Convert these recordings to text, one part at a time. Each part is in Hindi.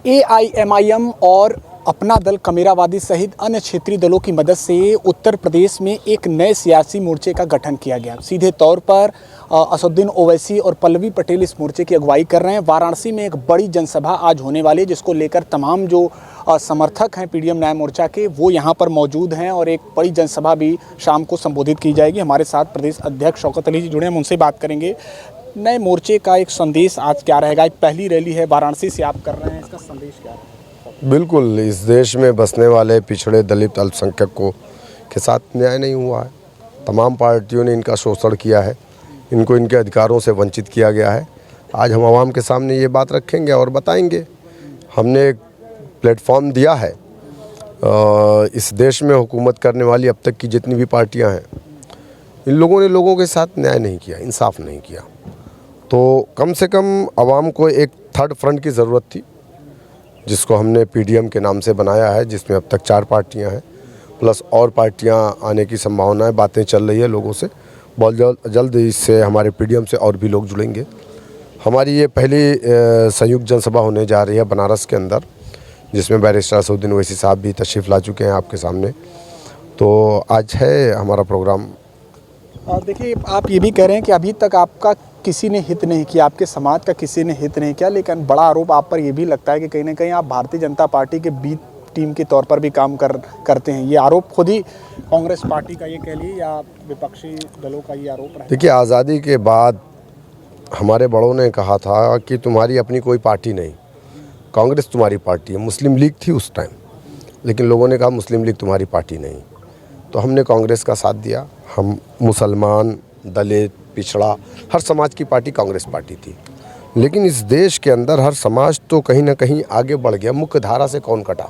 एआईएमआईएम और अपना दल कमेरावादी सहित अन्य क्षेत्रीय दलों की मदद से उत्तर प्रदेश में एक नए सियासी मोर्चे का गठन किया गया। सीधे तौर पर असदुद्दीन ओवैसी और पल्लवी पटेल इस मोर्चे की अगुवाई कर रहे हैं। वाराणसी में एक बड़ी जनसभा आज होने वाली है, जिसको लेकर तमाम जो समर्थक हैं पीडीएम न्याय मोर्चा के, वो यहाँ पर मौजूद हैं और एक बड़ी जनसभा भी शाम को संबोधित की जाएगी। हमारे साथ प्रदेश अध्यक्ष शौकत अली जी जुड़े हैं, हम उनसे बात करेंगे। नए मोर्चे का एक संदेश आज क्या रहेगा? एक पहली रैली है वाराणसी से आप कर रहे हैं, इसका संदेश क्या है? बिल्कुल, इस देश में बसने वाले पिछड़े दलित अल्पसंख्यकों के साथ न्याय नहीं हुआ है। तमाम पार्टियों ने इनका शोषण किया है, इनको इनके अधिकारों से वंचित किया गया है। आज हम आवाम के सामने ये बात रखेंगे और बताएंगे। हमने एक प्लेटफॉर्म दिया है। इस देश में हुकूमत करने वाली अब तक की जितनी भी पार्टियां हैं, इन लोगों ने लोगों के साथ न्याय नहीं किया, इंसाफ नहीं किया। तो कम से कम आवाम को एक थर्ड फ्रंट की ज़रूरत थी, जिसको हमने पीडीएम के नाम से बनाया है, जिसमें अब तक 4 पार्टियां हैं, प्लस और पार्टियां आने की संभावना है। बातें चल रही है लोगों से, बहुत जल्द इससे हमारे पीडीएम से और भी लोग जुड़ेंगे। हमारी ये पहली संयुक्त जनसभा होने जा रही है बनारस के अंदर, जिसमें बैरिस्टर असदुद्दीन ओवैसी साहब भी तशरीफ़ ला चुके हैं आपके सामने। तो आज है हमारा प्रोग्राम। देखिए, आप ये भी कह रहे हैं कि अभी तक आपका किसी ने हित नहीं किया, आपके समाज का किसी ने हित नहीं किया, लेकिन बड़ा आरोप आप पर यह भी लगता है कि कहीं ना कहीं आप भारतीय जनता पार्टी के बी टीम के तौर पर भी काम करते हैं। ये आरोप खुद ही कांग्रेस पार्टी का ये कह लिए या विपक्षी दलों का ये आरोप है? देखिए, आज़ादी के बाद हमारे बड़ों ने कहा था कि तुम्हारी अपनी कोई पार्टी नहीं, कांग्रेस तुम्हारी पार्टी है। मुस्लिम लीग थी उस टाइम, लेकिन लोगों ने कहा मुस्लिम लीग तुम्हारी पार्टी नहीं, तो हमने कांग्रेस का साथ दिया। हम मुसलमान, दलित, पिछड़ा, हर समाज की पार्टी कांग्रेस पार्टी थी। लेकिन इस देश के अंदर हर समाज तो कहीं ना कहीं आगे बढ़ गया। मुख्य धारा से कौन कटा?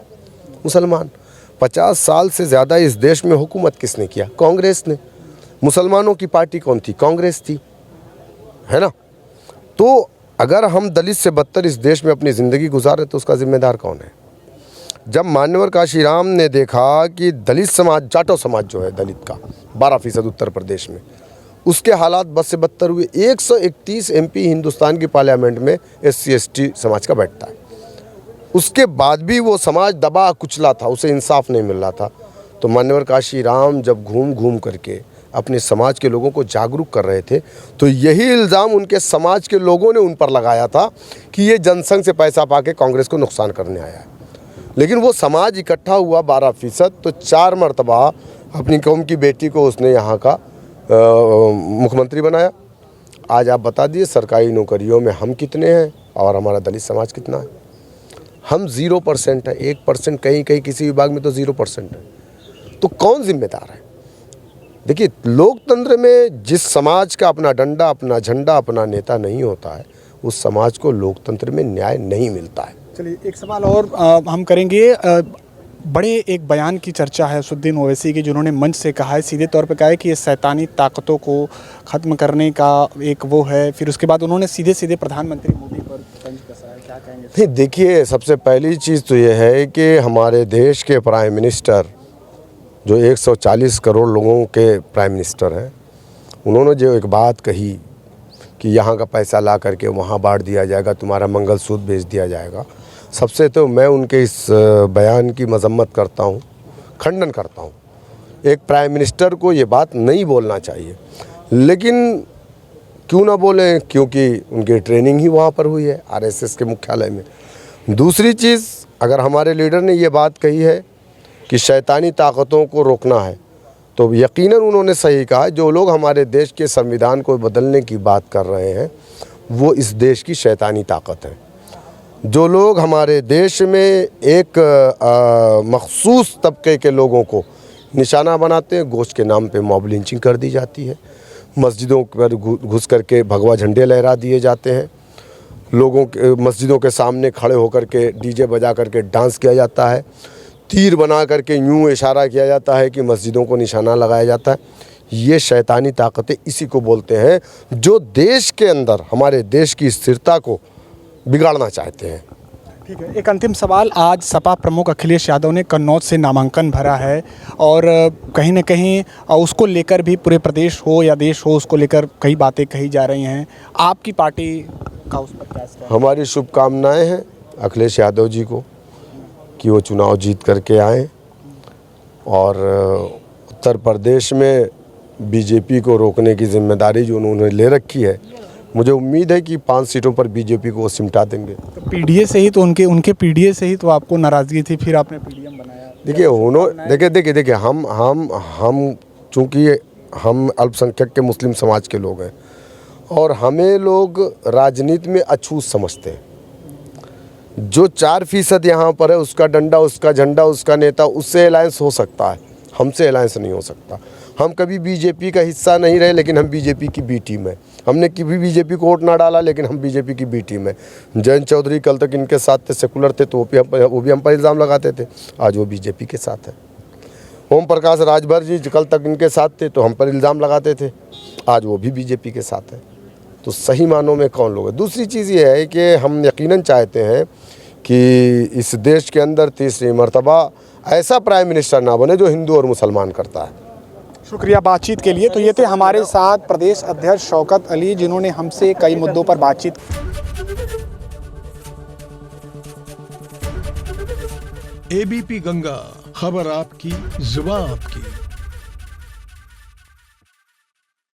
मुसलमान। 50 साल से ज़्यादा इस देश में हुकूमत किसने किया? कांग्रेस ने। मुसलमानों की पार्टी कौन थी? कांग्रेस थी, है ना? तो अगर हम दलित से बदतर इस देश में अपनी ज़िंदगी गुजारे तो उसका जिम्मेदार कौन है? जब मान्यवर काशीराम ने देखा कि दलित समाज, जाटो समाज जो है दलित का 12% उत्तर प्रदेश में, उसके हालात बद से बदतर हुए। 131 एमपी हिंदुस्तान की पार्लियामेंट में SC/ST समाज का बैठता है। उसके बाद भी वो समाज दबा कुचला था, उसे इंसाफ नहीं मिल रहा था। तो मान्यवर काशीराम जब घूम घूम करके अपने समाज के लोगों को जागरूक कर रहे थे, तो यही इल्ज़ाम उनके समाज के लोगों ने उन पर लगाया था कि ये जनसंघ से पैसा पाके कांग्रेस को नुकसान करने आया है। लेकिन वो समाज इकट्ठा हुआ 12%, तो 4 मरतबा अपनी कौम की बेटी को उसने यहाँ का मुख्यमंत्री बनाया। आज आप बता दिए सरकारी नौकरियों में हम कितने हैं और हमारा दलित समाज कितना है? हम 0% है, 1%, कहीं कहीं किसी विभाग में तो 0% है। तो कौन जिम्मेदार है? देखिए, लोकतंत्र में जिस समाज का अपना डंडा, अपना झंडा, अपना नेता नहीं होता है, उस समाज को लोकतंत्र में न्याय नहीं मिलता है। चलिए, एक सवाल और हम करेंगे। बड़े एक बयान की चर्चा है असदुद्दीन ओवैसी की, जिन्होंने मंच से कहा है, सीधे तौर पे कहा है कि ये शैतानी ताकतों को ख़त्म करने का एक वो है। फिर उसके बाद उन्होंने सीधे प्रधानमंत्री मोदी पर तंज कसा है, क्या कहेंगे? नहीं, देखिए, सबसे पहली चीज़ तो ये है कि हमारे देश के प्राइम मिनिस्टर, जो 140 करोड़ लोगों के प्राइम मिनिस्टर हैं, उन्होंने जो एक बात कही कि यहाँ का पैसा ला करके वहाँ बांट दिया जाएगा, तुम्हारा मंगलसूत्र बेच दिया जाएगा। सबसे तो मैं उनके इस बयान की मजम्मत करता हूँ, खंडन करता हूँ। एक प्राइम मिनिस्टर को ये बात नहीं बोलना चाहिए, लेकिन क्यों ना बोलें? क्योंकि उनकी ट्रेनिंग ही वहाँ पर हुई है, RSS के मुख्यालय में। दूसरी चीज़, अगर हमारे लीडर ने ये बात कही है कि शैतानी ताकतों को रोकना है, तो यकीनन उन्होंने सही कहा। जो लोग हमारे देश के संविधान को बदलने की बात कर रहे हैं, वो इस देश की शैतानी ताकत है। जो लोग हमारे देश में एक मखसूस तबके के लोगों को निशाना बनाते हैं, गोश्त के नाम पे मॉब लिंचिंग कर दी जाती है, मस्जिदों पर घुस करके भगवा झंडे लहरा दिए जाते हैं, लोगों के मस्जिदों के सामने खड़े होकर के डीजे बजा करके डांस किया जाता है, तीर बना करके यूँ इशारा किया जाता है कि मस्जिदों को निशाना लगाया जाता है। ये शैतानी ताकतें इसी को बोलते हैं, जो देश के अंदर हमारे देश की स्थिरता को बिगाड़ना चाहते हैं। ठीक है, एक अंतिम सवाल। आज सपा प्रमुख अखिलेश यादव ने कन्नौज से नामांकन भरा है और कहीं ना कहीं उसको लेकर भी पूरे प्रदेश हो या देश हो, उसको लेकर कई बातें कही जा रही हैं। आपकी पार्टी का उस पर क्या? हमारी शुभकामनाएं हैं अखिलेश यादव जी को कि वो चुनाव जीत करके आए और उत्तर प्रदेश में बीजेपी को रोकने की जिम्मेदारी जो उन्होंने ले रखी है, मुझे उम्मीद है कि 5 सीटों पर बीजेपी को वो सिमटा देंगे। तो पीडीए से ही तो उनके पीडीए से ही तो आपको नाराज़गी थी, फिर आपने पीडीएम बनाया। देखिए उन्होंने देखिए हम चूँकि हम अल्पसंख्यक के मुस्लिम समाज के लोग हैं और हमें लोग राजनीति में अछूत समझते हैं। जो 4% यहाँ पर है, उसका डंडा, उसका झंडा, उसका नेता, उससे अलायंस हो सकता है, हमसे अलायंस नहीं हो सकता। हम कभी बीजेपी का हिस्सा नहीं रहे, लेकिन हम बीजेपी की बी टीम है। हमने कभी बीजेपी को वोट ना डाला, लेकिन हम बीजेपी की बी टीम है। जयंत चौधरी कल तक इनके साथ थे, सेकुलर थे, तो वो भी हम पर इल्ज़ाम लगाते थे, आज वो बीजेपी के साथ है। ओम प्रकाश राजभर जी कल तक इनके साथ थे, तो हम पर इल्ज़ाम लगाते थे, आज वो भी बीजेपी के साथ है। तो सही मानों में कौन लोग है। दूसरी चीज़ ये है कि हम यकीनन चाहते हैं कि इस देश के अंदर तीसरी मर्तबा ऐसा प्राइम मिनिस्टर ना बने जो हिंदू और मुसलमान करता है। शुक्रिया बातचीत के लिए। तो ये थे हमारे साथ प्रदेश अध्यक्ष शौकत अली, जिन्होंने हमसे कई मुद्दों पर बातचीत। एबीपी गंगा, खबर आपकी, जुबान आपकी।